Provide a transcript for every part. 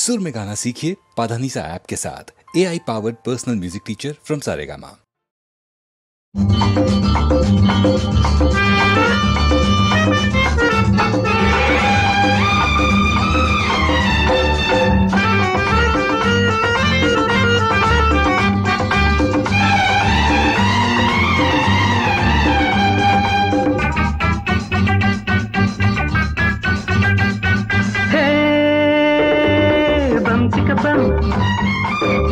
सुर में गाना सीखिए पाधानीसा ऐप के साथ। AI powered personal music teacher from Saregama.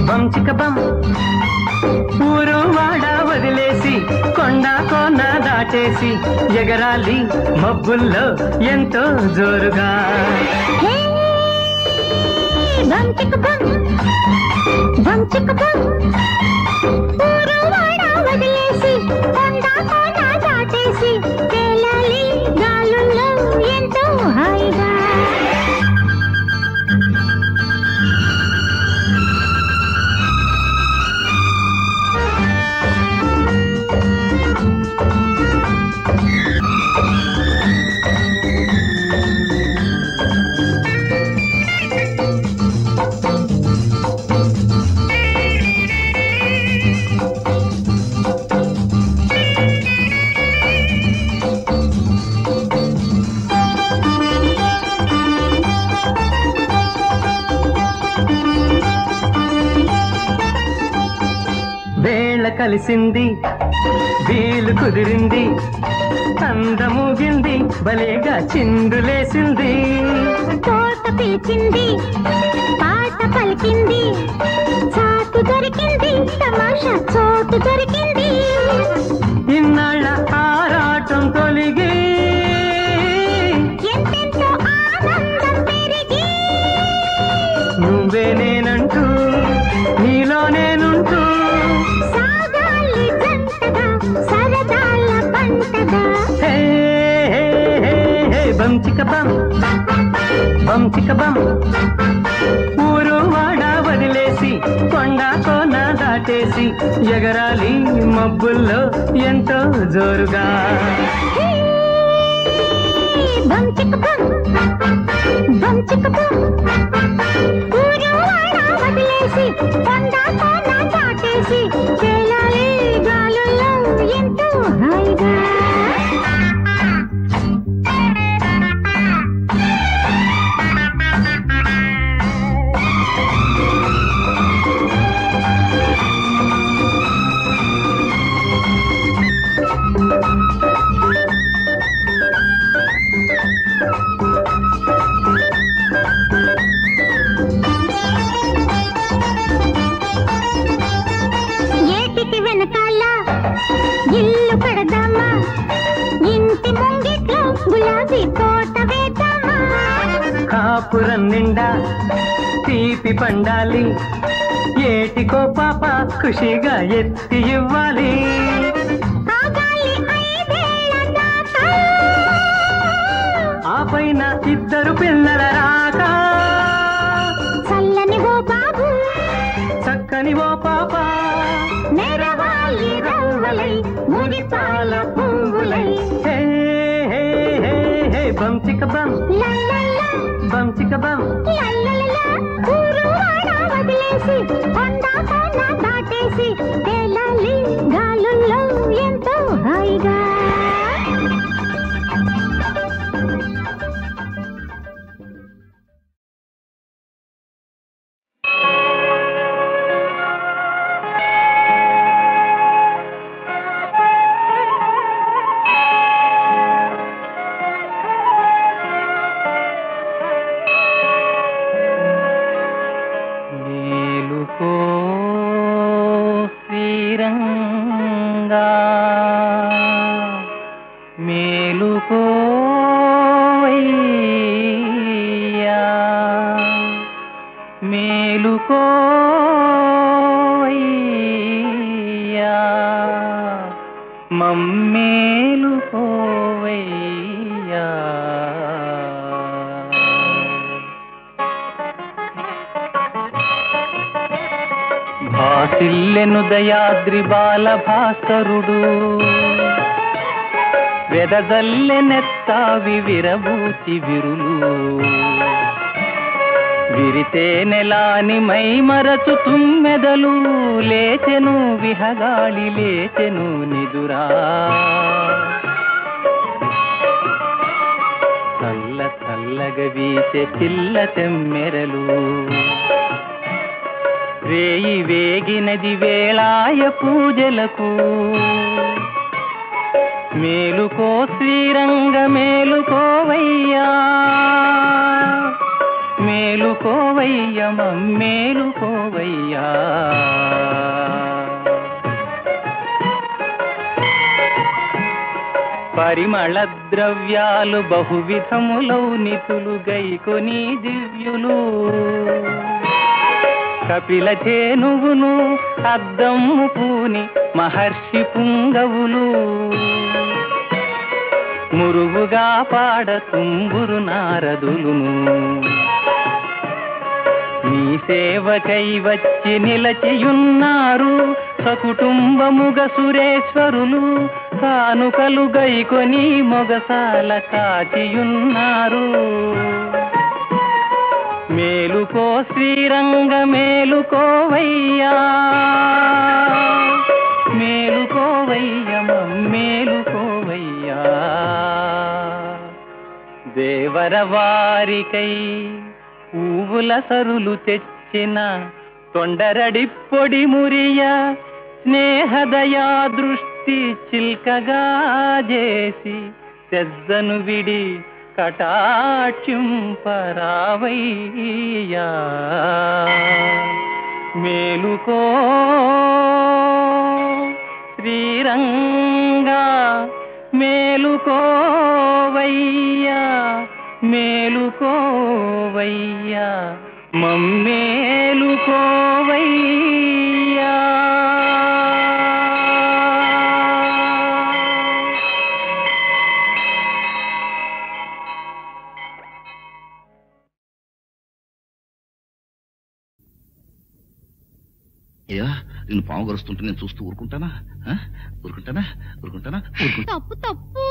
బం చిక బం ఊరు వాడ వదిలేసి కొండ కోన దాటేసి ఎగరాలి మబ్బుల్లో ఎంతో జోరుగా. బం చిక బం బం చిక బం ఊరు వాడ వదిలేసి కొండ కోన దాటేసి తేలాలి గాలుల్లో ఎంతో హాయిగా. కలిసింది వీలు కుదిరింది అందమూగింది భలేగా చిందులేసింది. తోట పిలిచింది పాట పలికింది చాటు దొరికింది తమాషా చోటు దొరికింది. ఇన్నాళ్ళ ఆరాటం తొలిగి ఎంతెంతో ఆనందం పెరిగి నువ్వే నేనంటూ నీలో నేనుంటూ సరదాల పంటగా. బం చిక బం బం చిక బం ఊరు వాడ వదిలేసి కొండ కోన దాటేసి ఎగరాలి మబ్బుల్లో ఎంతో జోరుగా. బం చిక బం బం చిక బం ఊరు వాడ వదిలేసి కొండ కోన దాటేసి తేలాలి గాలుల్లో ఎంతో హాయిగా. ఏటికి వెనకాల ఇల్లు కడదామా ఇంటి ముంగిట్లో గులాబీ తోట వేద్దామా. కాపురం నిండా తీపి పండాలి ఏటికో పాప ఖుషిగా ఎత్తి ఇవ్వాలి. ఆగాలి 5 ఏళ్ల దాకా ఆ పైన 2 పిల్లల రాక చల్లని ఓ బాబు చక్కని ఓ పాప నెరవాలి రవ్వలై మురిపాల పువ్వులై. బం చిక బం లల్లల్లా బం చిక బం లల్లల్లా ఊరు వాడ వదిలేసి కొండ కోన దాటేసి తేలాలి గాలుల్లో ఎంతో హాయిగా. భాసిల్లెను దయాద్రి బాల భాస్కరుడు వెదజల్లెనెత్తావి విరబూచి విరులు విరితే నెలాని మై మరచు తుమ్మెదలు లేచెను విహగాళి లేచెను నిదురా చల్ల చల్లగ వీచే పిల్ల తెమ్మెరలు రేయి వేగినది వేళాయ పూజలకు మేలుకో శ్రీరంగ మేలుకోవయ్యా మేలుకోవయ్య మేలుకోవయ్యా పరిమళ ద్రవ్యాలు బహువిధములౌ నితులు గైకొని దివ్యులు కపిల ధేనువును అద్దమ్ము పూని మహర్షి పుంగవులు మురుగుగా పాడ తుంబురు నారదులును నీ సేవకై వచ్చి నిలచియున్నారు సకుటుంబముగ సురేశ్వరులు కానుకలు గైకొని మొగసాల కాచియున్నారు మేలుకో శ్రీరంగ మేలుకోవయ్యా మేలుకోవయ్య మేలుకోవయ్యా దేవరవారికై పువ్వుల సరులు తెచ్చిన తొండరడి పొడి మురియ స్నేహదయా దృష్టి చిల్కగా చేసి తెజ్జను విడి కటాక్షింపరావయ్యా మేలుకో శ్రీరంగా మేలుకోవయ్యా మేలుకోవయ్యా మమ్మేలుకోవయ్యా అయ్యా నేను పాము గరుస్తుంటే నేను చూస్తూ ఊరుకుంటానా ఊరుకుంటానా ఊరుకుంటానా తప్పు తప్పు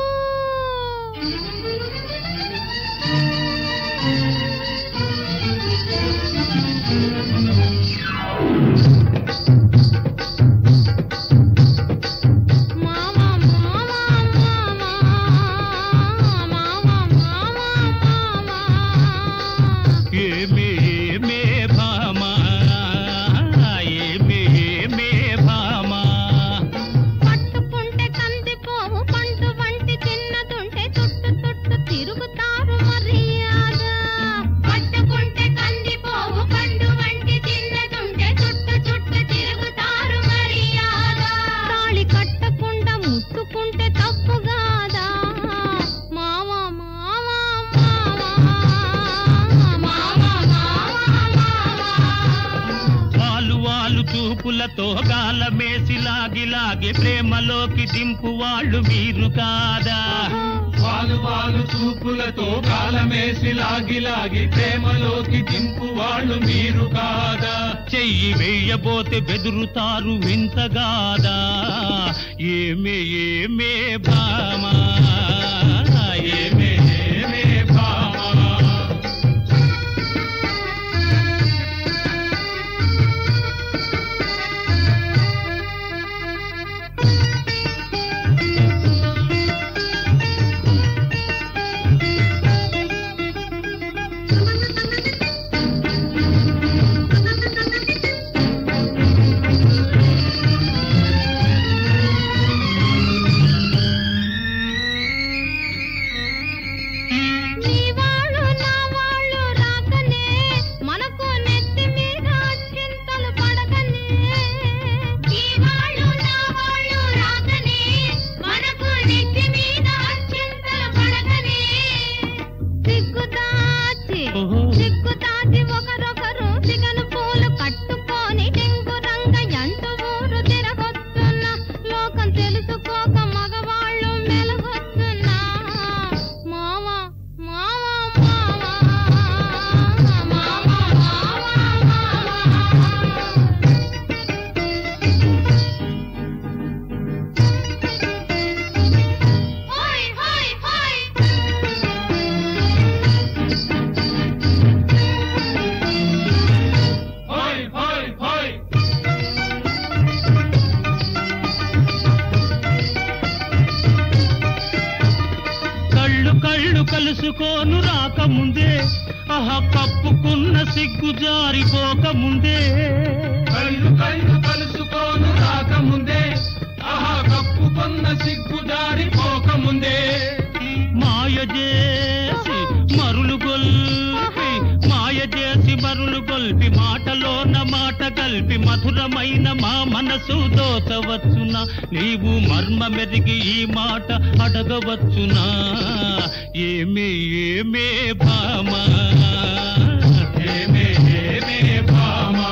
చూపులతో గాలమేసి లాగి లాగి ప్రేమలోకి దింపు వాళ్ళు మీరు కాదా వాలు వాలు చూపులతో గాలమేసి లాగి లాగి ప్రేమలోకి దింపు వాళ్ళు మీరు కాదా చెయ్యి వేయబోతే బెదురుతారు వింతగాదా ఏమే ఏమే భామా ఏమే ఏమే భామా రాకముందే ఆహా కప్పుకున్న సిగ్గు జారిపోకముందే కళ్ళు కళ్ళు కలుసుకోను రాకముందే ఆహా కప్పుకున్న సిగ్గు జారిపోకముందే మాయ చేసి మరులు గొల్పి మాయ చేసి మరులు గొల్పి మాటలోన మాట కలిపి మధురమైన మా మనసు దోచవచ్చునా నీవు మర్మ మెరిగి ఈ మాట అడగవచ్చునా ఏమే ఏమే భామా ఏమే ఏమే భామా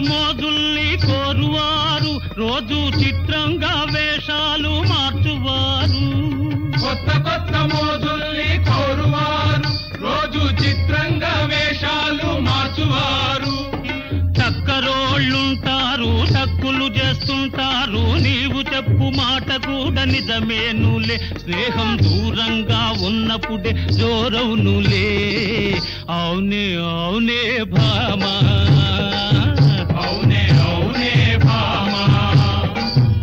మోజుల్ని కోరువారు రోజు చిత్రంగా వేషాలు మార్చువారు కొత్త కొత్త మోజుల్ని కోరువారు రోజు చిత్రంగా వేషాలు మార్చువారు టక్కరోళ్ళుంటారు టక్కులు చేస్తుంటారు నీవు చెప్పు మాట కూడా నిజమేనులే స్నేహం దూరంగా ఉన్నప్పుడే జోరవునులే అవునే అవునే భామా అవునే అవునే భామా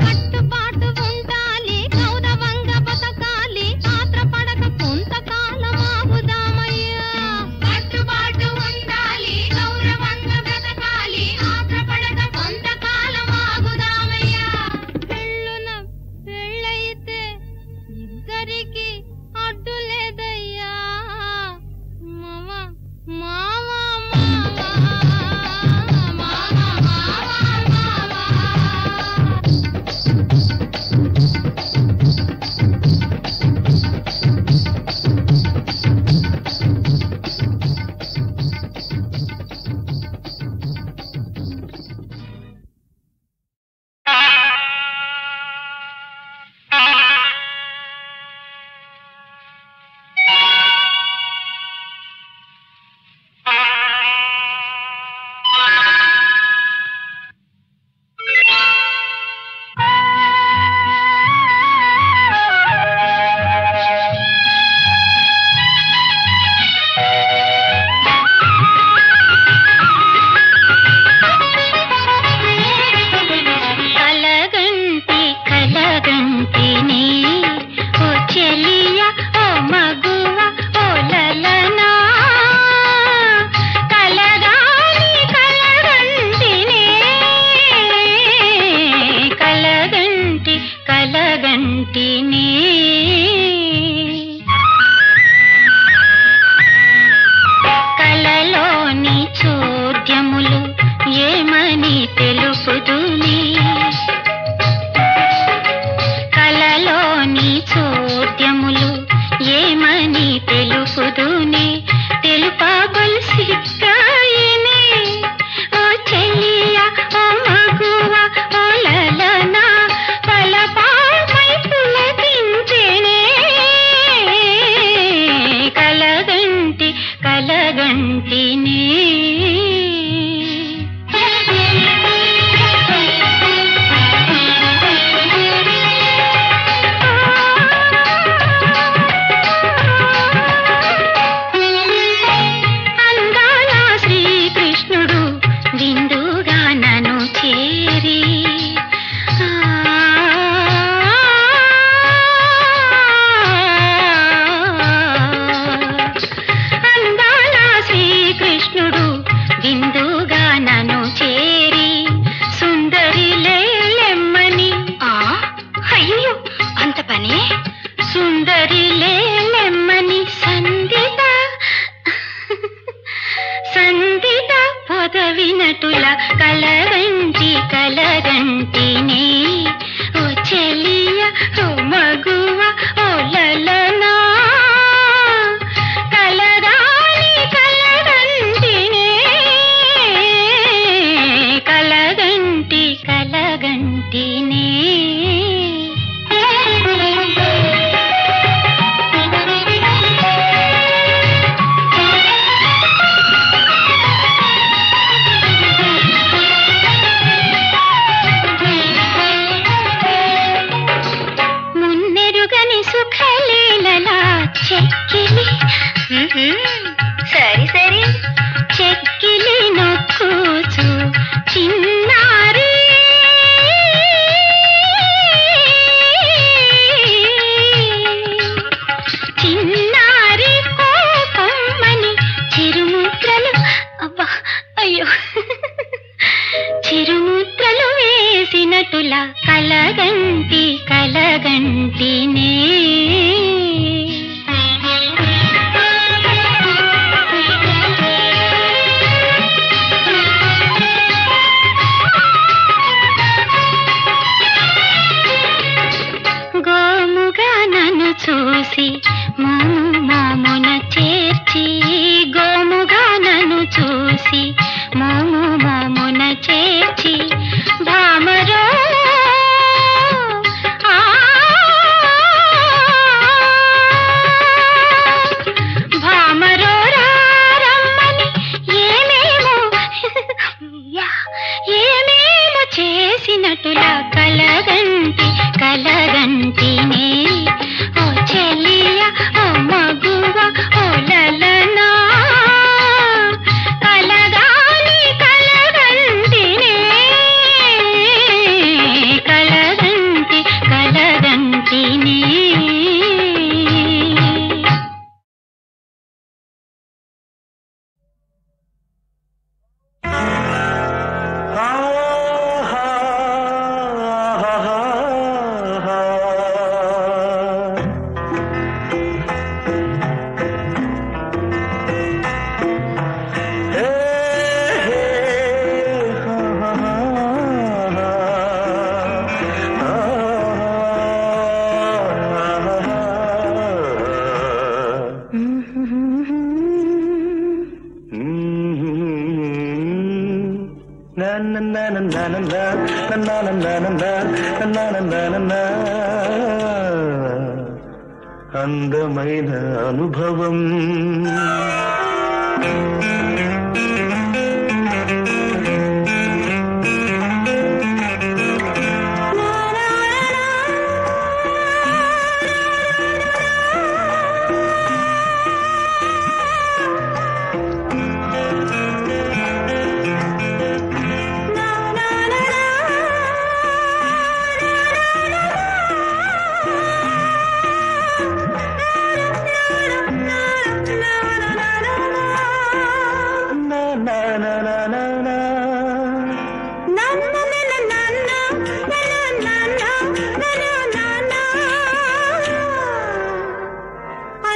కట్టుబాటు ఉండాలి గౌరవంగా బతకాలి ఆత్రపడక కొంతకాలం ఆగుదామయ్యా కట్టుబాటు ఉండాలి గౌరవంగా బతకాలి ఆత్రపడక కొంతకాలం ఆగుదామయ్యా పెళ్ళున పెళ్ళైతే ఇద్దరికి అడ్డు లేదయ్యా మావా మావా మావా కలగంటి కలగంటినే ఓ చెలియ ఓ మగువ ఓ లలనా కలగాలి కలగంటినే కలగంటి కలగంటినే చెక్కిలి సరి సరి చెక్కిలి నొక్కుచు చిన్నారి చిన్నారి కోపమ్మని చిరుముద్రలు అబ్బా అయ్యో చిరుముద్రలు వేసినట్టులా కలగంటి కలగంటినే చూసి మోమున చేర్చి గోముగా నన్ను చూసి మోమున చేర్చి భామరో భామరో రమ్మని ఏమేమో ఏమేమో చేసినట్టులా కలగంటి కలగంటినే ఓ చెలియ ఓ మగువ ఓ లలనా కలగాలి కలగంటినే కలగంటి కలగంటినే అందమైన అనుభవం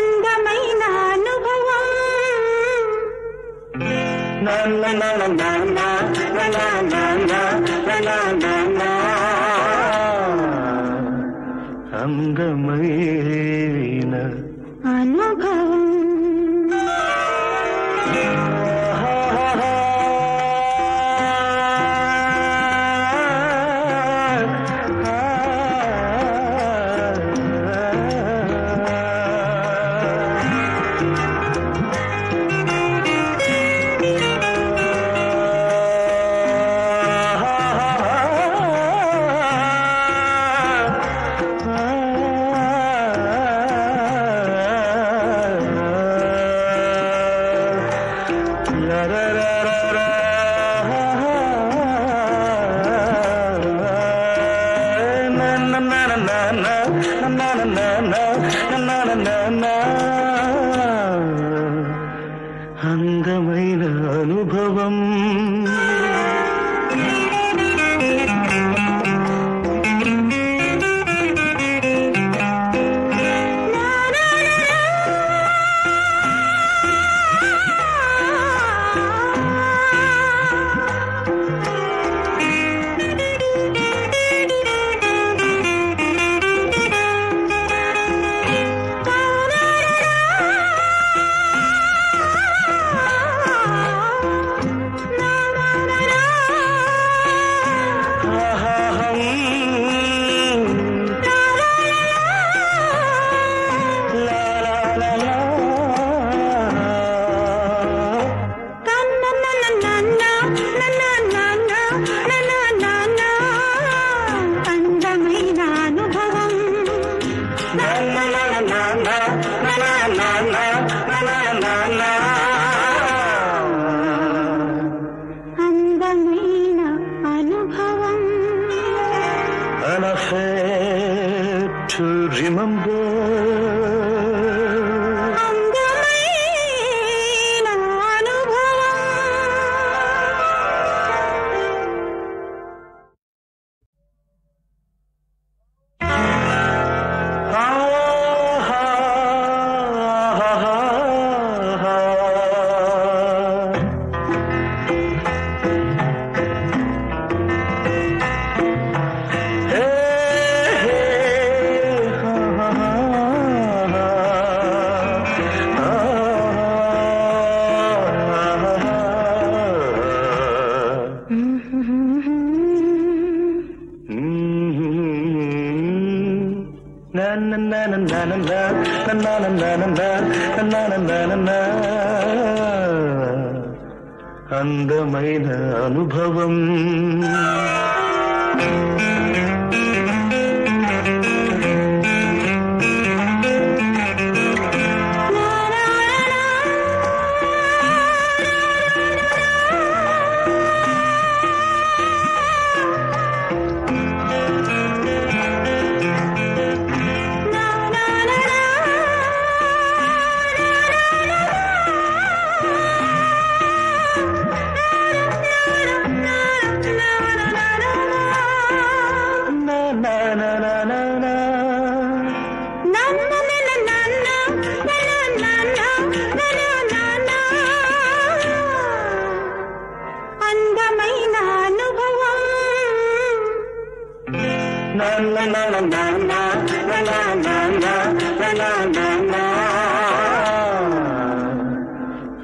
అందమైన అనుభవం to remember. అందమైన అనుభవం అందమైన అనుభవం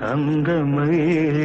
అందమైన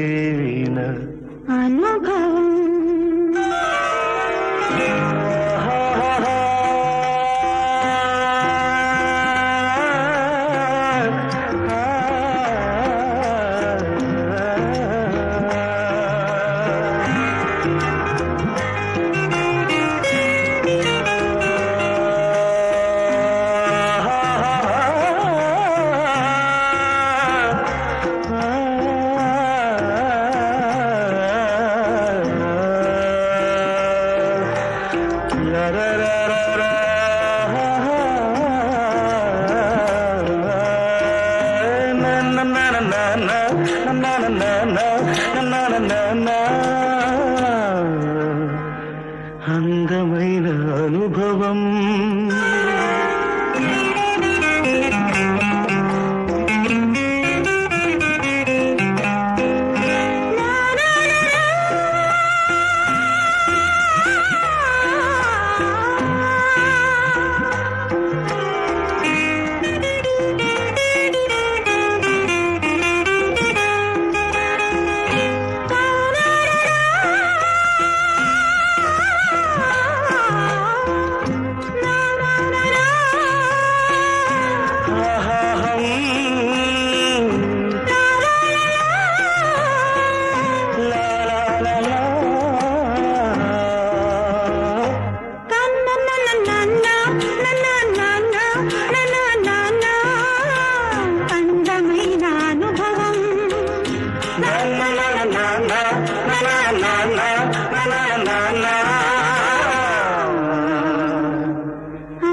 అనుభవం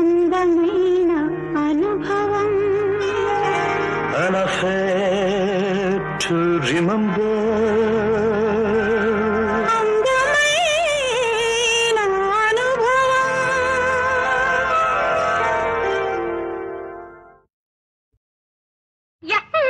అందమైన అనుభవం an affair to remember. అందమైన అనుభవం యహూ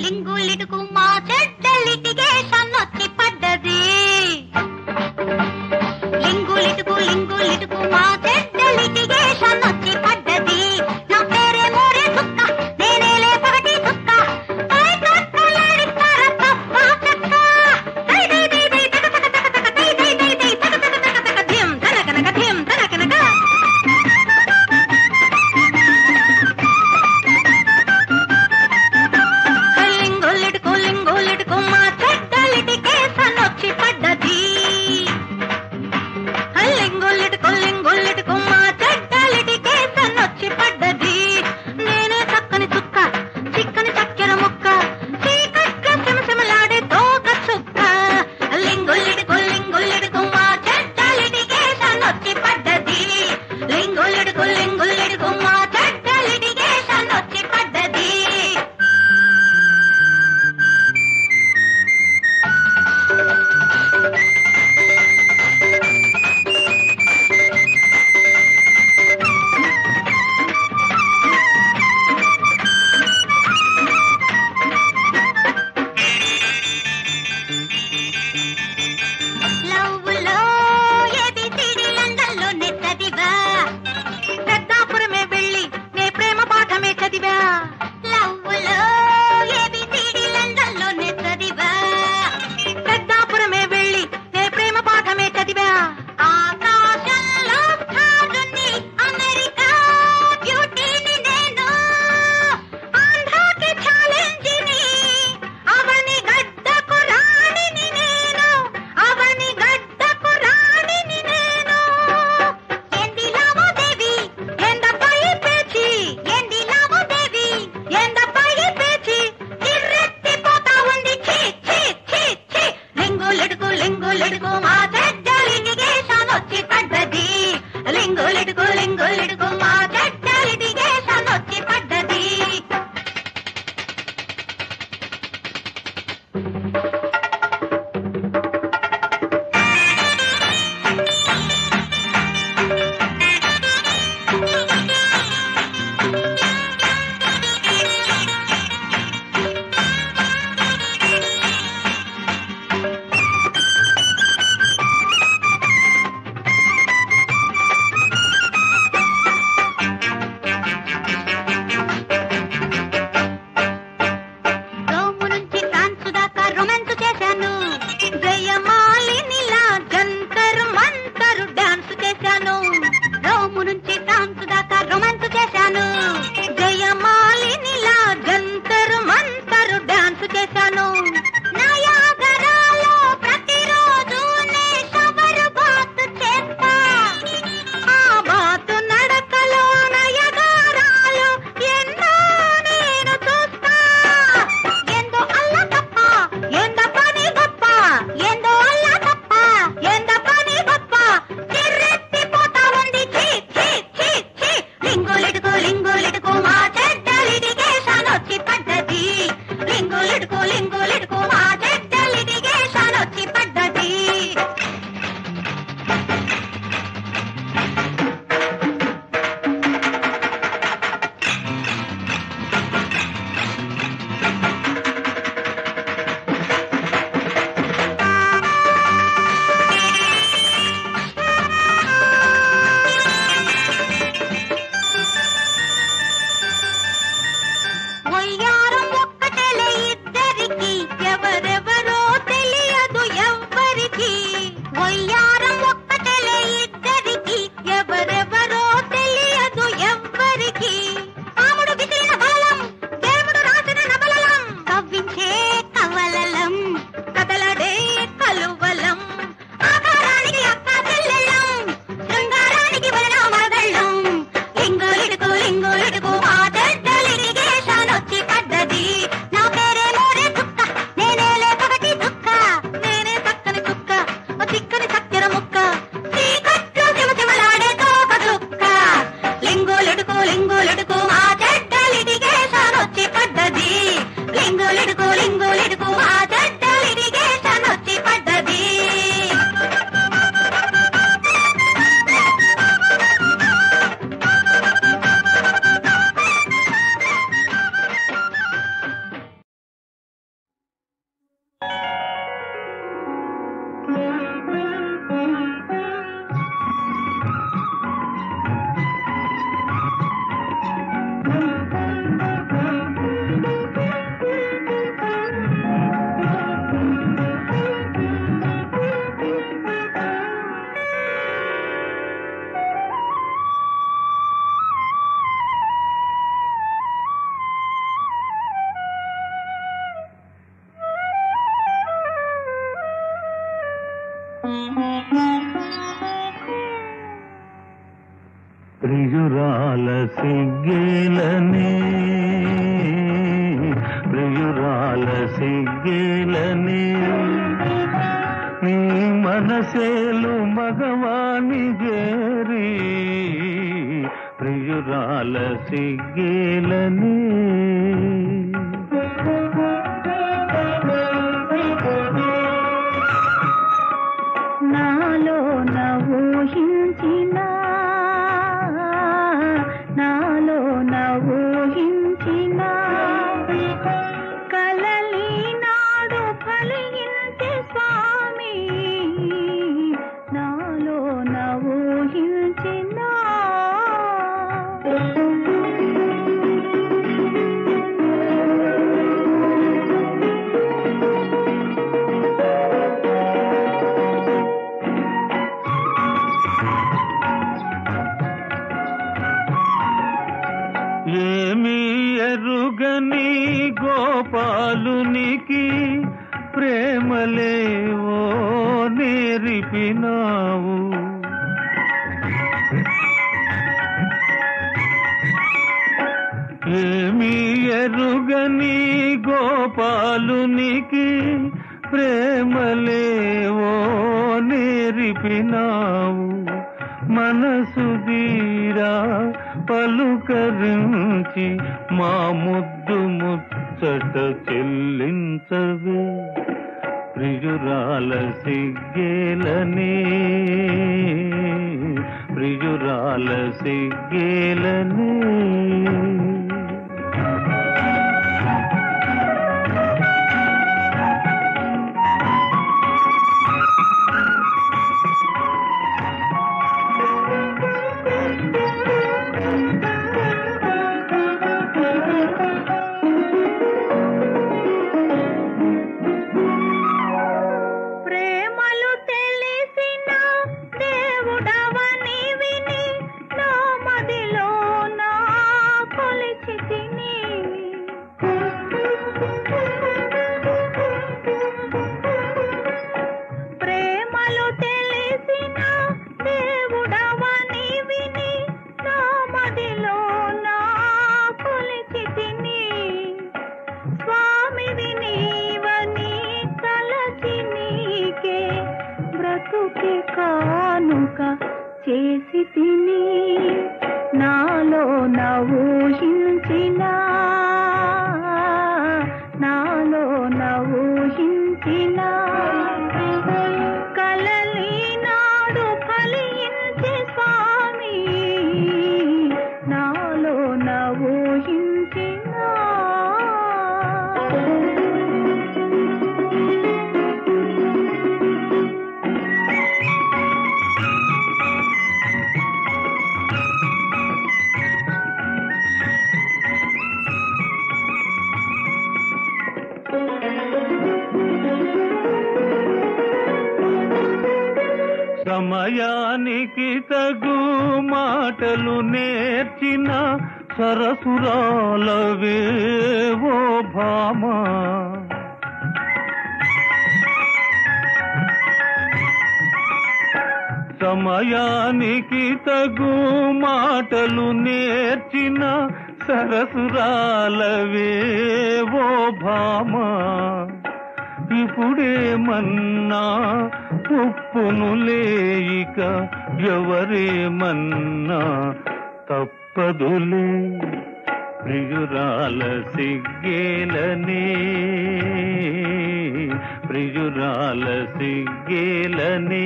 లింగులిటుకు మా చెడ్డ లిటిగేషన్ వచ్చి పడ్డది. లింగులిటుకు మా చెడ్డ లిటిగేషన్ వచ్చి పడ్డది. నా పేరే మోరే చుక్క, నేనేలే పగటి చుక్క. వాడికి పాముడు విసిరిన బలలం దేవుడు రాసిన నబలలం కవ్వించే కవలలం కదలడే కలువలం ఆకారానికి అక్క చెల్లెళ్ళం శృంగారానికి వలన మరదళ్ళం లింగులిడుకు మా చెడ్డ లిటిగేషన్ వచ్చి పడ్డది నా పేరే మోరే చుక్క నేనేలే పగటి చుక్క నేనే చక్కని చుక్క చిక్కని చక్కెర ముక్క చీకట్లు చిమచిమలాడే తోక చుక్క లింగులిడుకు మా చెడ్డ లిటిగేషన్ వచ్చి పడ్డది లింగులిడుకు మా చెడ్డ లిటిగేషన్ వచ్చి పడ్డది ప్రియురాల సిగ్గేలనే ప్రియురాల సిగ్గేలనే నీ మనసేలు మగవాణి చేరి ప్రియురాల సిగ్గేలనే నాలో నవూహించిన కలలి నాడు ఫలించే స్వామి నాలో నవూహించిన ఏమీ ఎరుగని గోపాలునికి ప్రేమలేవో నేర్పినావు ఏమీ ఎరుగని గోపాలునికి ప్రేమలేవో నేర్పినావు మనసు దీరా పలుకరించి మా ముద్దు ముచ్చట చెల్లించవే ప్రియురాల సిగ్గేలనే ప్రియురాల సిగ్గేలనే ప్రేమలు తెలిసిన దేవుడవని విని నా మదిలో నా కొలిచితిని ప్రేమలు తెలిసిన దేవుడవని విని నా మదిలో నా కొలిచితిని స్వామివి నీవని తలచి నీకే బ్రతుకి కానుక చేసి తిని నాలో నవూహించిన కలలి నాడు ఫలించే స్వామి నాలో నవూహించిన సమయానికి తగు మాటలు నేర్చిన సరసురాలవే ఓ భామ సమయానికి తగు మాటలు నేర్చిన సరసురాలవే ఓ భామ ఇప్పుడేమన్నా ఉప్పును లేయిక ఎవరేమన్నా తప్పదులే ప్రియురాల సిగ్గేలనే ప్రియురాల సిగ్గేలనే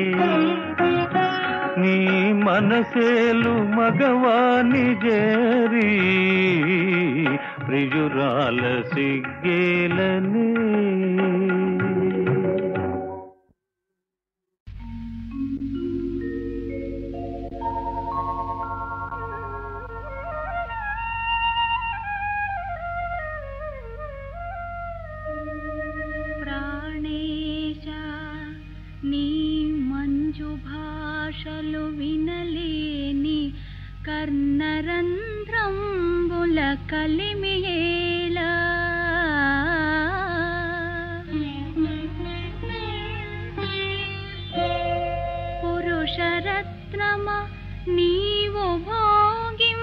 నీ మనసేలు మగవాని జేరి ప్రియురాల సిగ్గేలనే భాషలు వినలేని కర్ణరంధ్రంబుల కలిమియేలా పురుషరత్నమ నీవు భోగింపగాలేని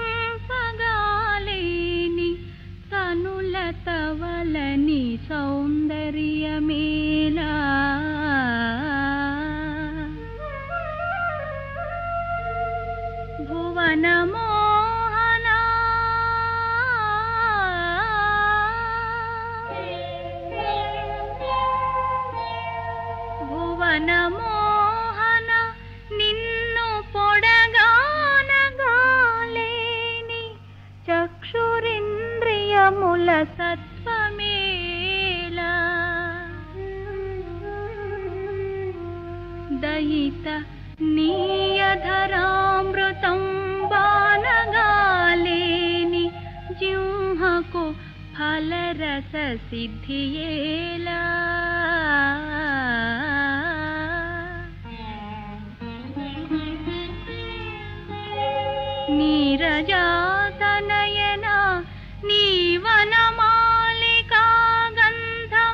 తనుల తవలని సౌందర్యమేలా భువనమోహనా భువనమోహన నిన్ను పొడగానగాలేని చక్షురింద్రియముల సత్వమేలా దయిత నీయధరామృతం బానగాలేని జింహకు ఫలరస సిద్ధియేలా నీరజాతనయన నీవనమాలికా గంధమబ్బలేని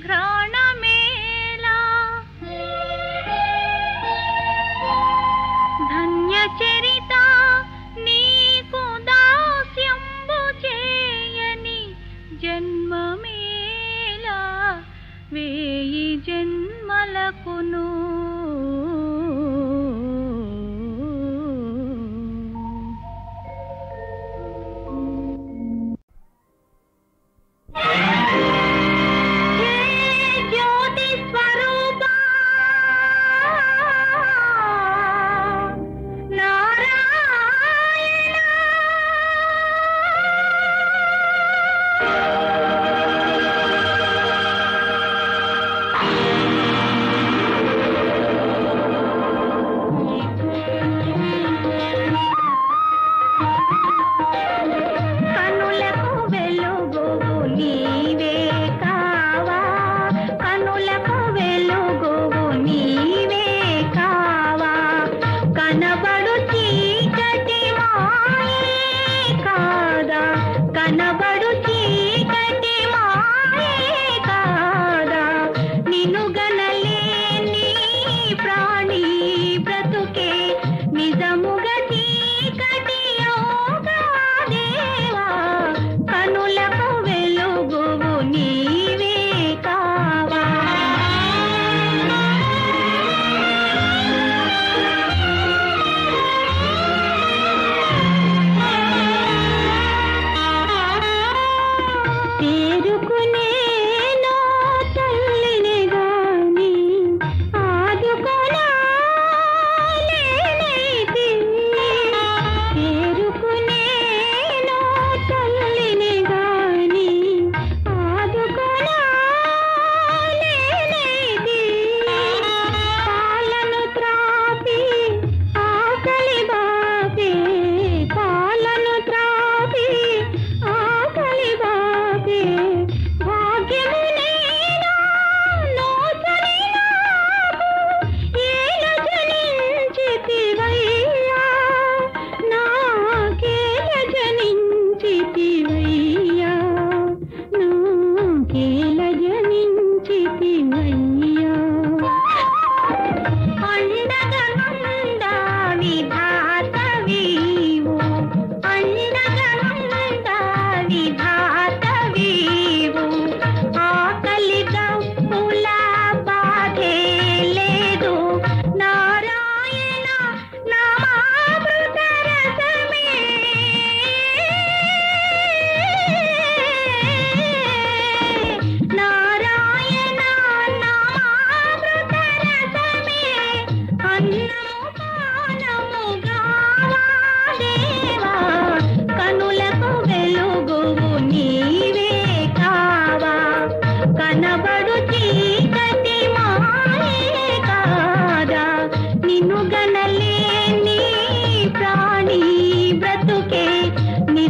ఘ్రాణమేలా ధన్యచరిత నీకు దాస్యంబు చేయని జన్మమేలా వేయి జన్మలకును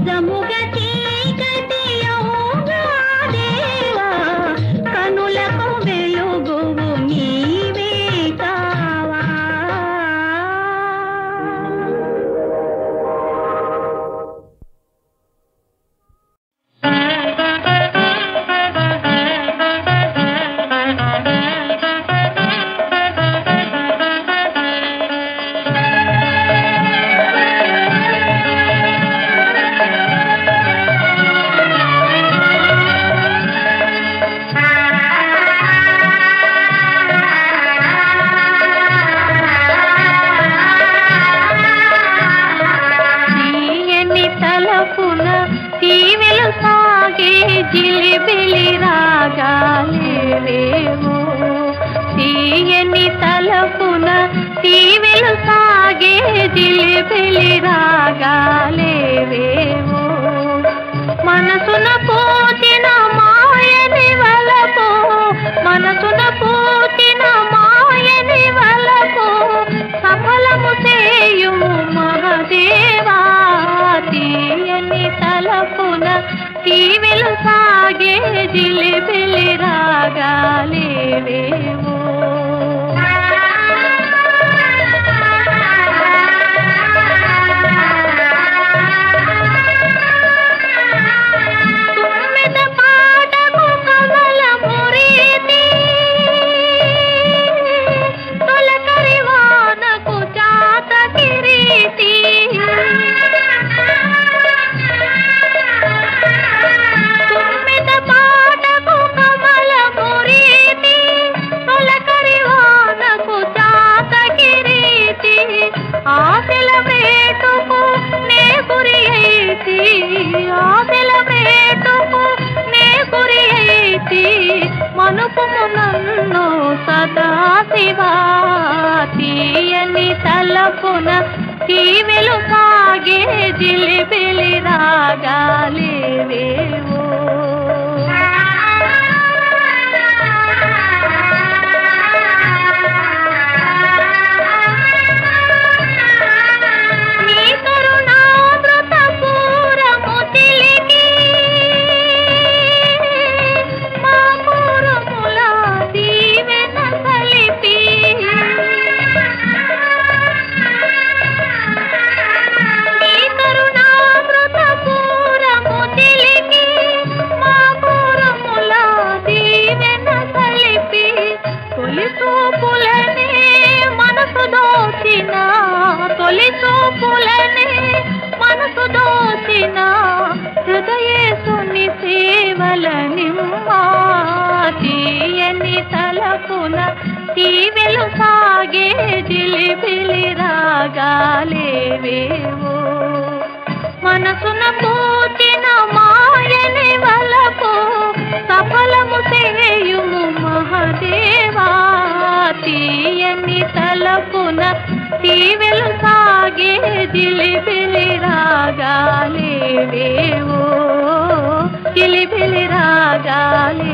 నిజముగా చీకటి అవుగా దేవా కనులకు వెలుగువు నీవే కావా. తీవెలు సాగే జిలిబిలి రాగాలేవేమో తీయని తలపున తీవెలు సాగే జిలిబిలి రాగాలేవేమో మనసున పూచిన మాయని వలపు మనసున పూచిన మాయని వలపు సఫలము చేయుము మహదేవా తీయని తలపున తీవెలు సాగే జిలిబిలి రాగాలేవేమో తుమ్మెద పాటకు కమల మురీతి తొలకరి వానకు చాత కిరీతి తుమ్మెద పాటకు కమల మురీతి తొలకరి వానకు చాత కిరీతి ఆశల వేటుకు నే గురి అయితి ఆశల వేటుకు నే గురి అయితి మనుపుము నన్ను సదా శివా తీయని తలపున తీవెలు సాగే జిలిబిలి రాగాలేవేవో నీ కరుణామృత పూరము చిలికి మా పూరముల దీవెన కలిపి నీ కరుణామృత పూరము చిలికి మా పూరముల దీవెన కలిపి తొలి చూపులనే మనసు దోచిన తొలి చూపులనే మనసు దోచిన హృదయేశుని సేవల నిమ్మా తీయని తలపున తీవెలు సాగే జిలిబిలి రాగాలేవేవో మనసున పూచిన మాయని వలపు సఫలము చేయుము మహదేవా తీయని తలపున తీవెలు సాగే జిలిబిలి రాగాలేవేవో జిలిబిలి రాగాలేవేవో